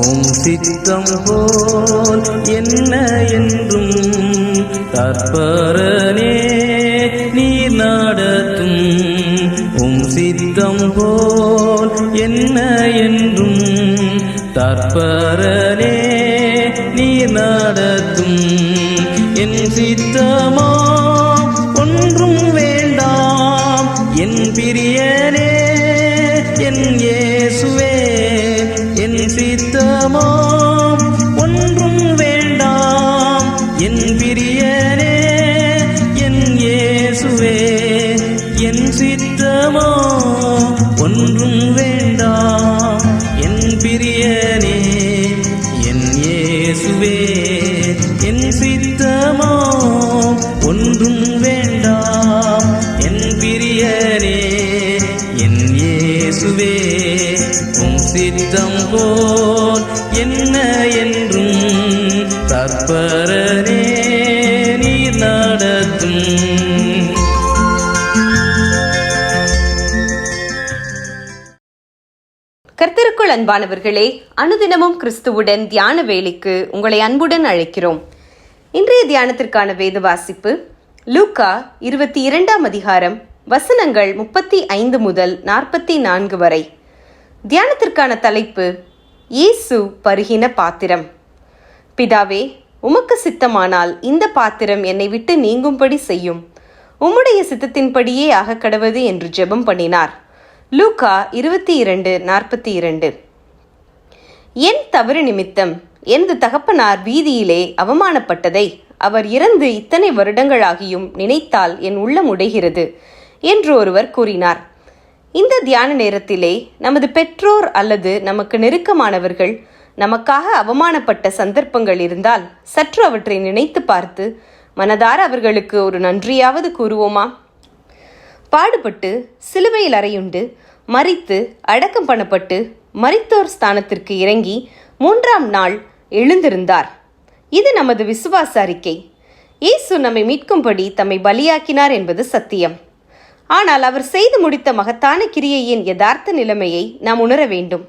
உம் சித்தம் போல் என்ன என்றும் தற்பரனே நீர் நடத்தும். உம் சித்தம் போல் என்ன என்றும் தற்பரனே நீர் நடத்தும். என் சித்தமா ஒன்றும் வேண்டாம் என் பிரியனே என் இயேசுவே. என் சித்தமா ஒன்றும் வேண்டாம் என் பிரியனே என் இயேசுவே. என் சித்தமா ஒன்றும் வேண்டாம் என் பிரியனே என் இயேசுவே. என் சித்தமா ஒன்றும் வேண்டாம் என் பிரியனே என் இயேசுவே. உம் சித்தம் போல் என்ன என்றும் தற்பரனே நீர் நடத்தும். கர்த்தருக்குள் அன்பானவர்களே, அனுதினமும் கிறிஸ்துவுடன் தியான வேலைக்கு உங்களை அன்புடன் அழைக்கிறோம். இன்றைய தியானத்திற்கான வேத வாசிப்பு லூக்கா 22ஆம் அதிகாரம் வசனங்கள் 35 முதல் 44 வரை. தியானத்திற்கான தலைப்பு இயேசு பருகின பாத்திரம். பிதாவே, உமக்கு சித்தமானால் இந்த பாத்திரம் என்னை விட்டு நீங்கும்படி செய்யும். உம்முடைய சித்தத்தின்படியே ஆக கடவது என்று ஜெபம் பண்ணினார். லூக்கா 22:42. என் தவறு நிமித்தம் எனது தகப்பனார் வீதியிலே அவமானப்பட்டதை அவர் இறந்து இத்தனை வருடங்களாகியும் நினைத்தால் என் உள்ளம் உடைகிறது என்று ஒருவர் கூறினார். இந்த தியான நேரத்திலே நமது பெற்றோர் அல்லது நமக்கு நெருக்கமானவர்கள் நமக்காக அவமானப்பட்ட சந்தர்ப்பங்கள் இருந்தால் சற்று அவற்றை நினைத்து பார்த்து மனதார அவர்களுக்கு ஒரு நன்றியாவது கூறுவோமா? பாடுபட்டு சிலுவையில் அறையுண்டு மரித்து அடக்கம் பண்ணப்பட்டு மரித்தோர் ஸ்தானத்திற்கு இறங்கி 3ஆம் நாள் எழுந்திருந்தார். இது நமது விசுவாச அறிக்கை. இயேசு நம்மை மீட்கும்படி தம்மை பலியாக்கினார் என்பது சத்தியம். ஆனால் அவர் செய்து முடித்த மகத்தான கிரியையின் யதார்த்த நிலைமையை நாம் உணர வேண்டும்.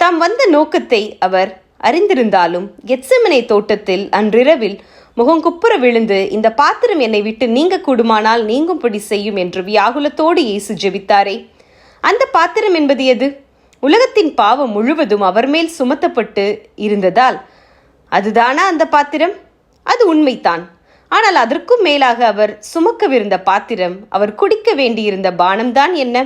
தாம் வந்த நோக்கத்தை அவர் அறிந்திருந்தாலும் கெத்செமனே தோட்டத்தில் அன்றிரவில் முகங்குப்புற விழுந்து இந்த பாத்திரம் என்னை விட்டு நீங்க கூடுமானால் நீங்கும்படி செய்யும் என்று வியாகுலத்தோடு இயேசு ஜெபித்தாரே. அந்த பாத்திரம் என்பது எது? உலகத்தின் பாவம் முழுவதும் அவர் மேல் சுமத்தப்பட்டு இருந்ததால் அதுதானா அந்த பாத்திரம்? அது உண்மைதான். ஆனால் அதற்கும் மேலாக அவர் சுமக்கவிருந்த பாத்திரம், அவர் குடிக்க வேண்டியிருந்த பானம்தான் என்ன?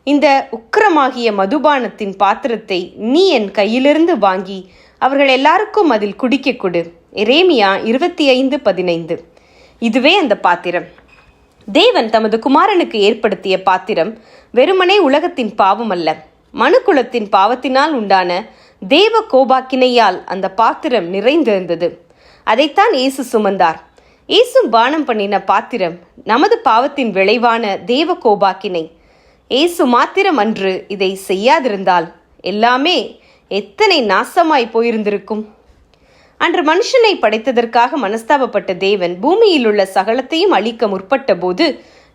இந்த உக்கிரமாகிய மதுபானத்தின் பாத்திரத்தை நீ என் கையிலிருந்து வாங்கி அவர்கள் எல்லாருக்கும் அதில் குடிக்க கொடு. எரேமியா 25:15. இதுவே அந்த பாத்திரம். தேவன் தமது குமாரனுக்கு ஏற்படுத்திய பாத்திரம் வெறுமனே உலகத்தின் பாவம் அல்ல, மனுக்குலத்தின் பாவத்தினால் உண்டான தேவ கோபாக்கினையால் அந்த பாத்திரம் நிறைந்திருந்தது. அதைத்தான் இயேசு சுமந்தார். இயேசு பானம் பண்ணின பாத்திரம் நமது பாவத்தின் விளைவான தேவ கோபாக்கினை. இயேசு மாத்திரம் அன்று இதை செய்யாதிருந்தால் எல்லாமே எத்தனை நாசமாய் போயிருந்திருக்கும். அன்று மனுஷனை படைத்ததற்காக மனஸ்தாபப்பட்ட தேவன் பூமியில் உள்ள சகலத்தையும் அழிக்க முற்பட்ட போது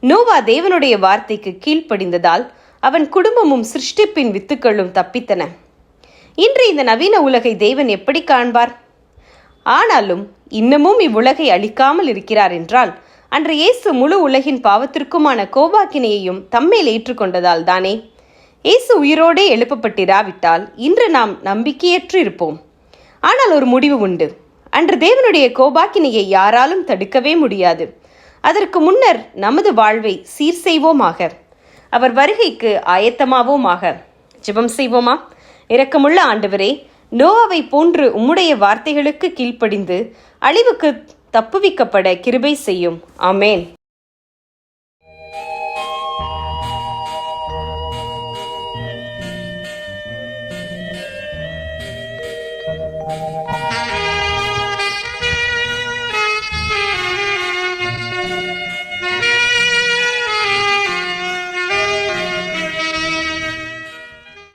நோவா தேவனுடைய வார்த்தைக்கு கீழ்ப்படிந்ததால் அவன் குடும்பமும் சிருஷ்டிப்பின் வித்துக்களும் தப்பித்தன. இன்று இந்த நவீன உலகை தேவன் எப்படி காண்பார்? ஆனாலும் இன்னமும் இவ்வுலகை அழிக்காமல் இருக்கிறார் என்றால் அன்று இயேசு முழு உலகின் பாவத்திற்குமான கோபாக்கினையையும் தம்மேல் ஏற்றுக்கொண்டதால் தானே. இயேசு உயிரோடே எழுப்பப்பட்டிராவிட்டால் இன்று நாம் நம்பிக்கையற்று இருப்போம். ஆனால் ஒரு முடிவு உண்டு. அன்று தேவனுடைய கோபாக்கினையை யாராலும் தடுக்கவே முடியாது. அதற்கு முன்னர் நமது வாழ்வை சீர் செய்வோமாக. அவர் வருகைக்கு ஆயத்தமாவோமாக. ஜெபம் செய்வோமா? இரக்கமுள்ள ஆண்டவரே, நோவாவை போன்று உம்முடைய வார்த்தைகளுக்கு கீழ்ப்படிந்து அழிவுக்கு தப்புவிக்கப்பட கிருபை செய்யும். ஆமேன்.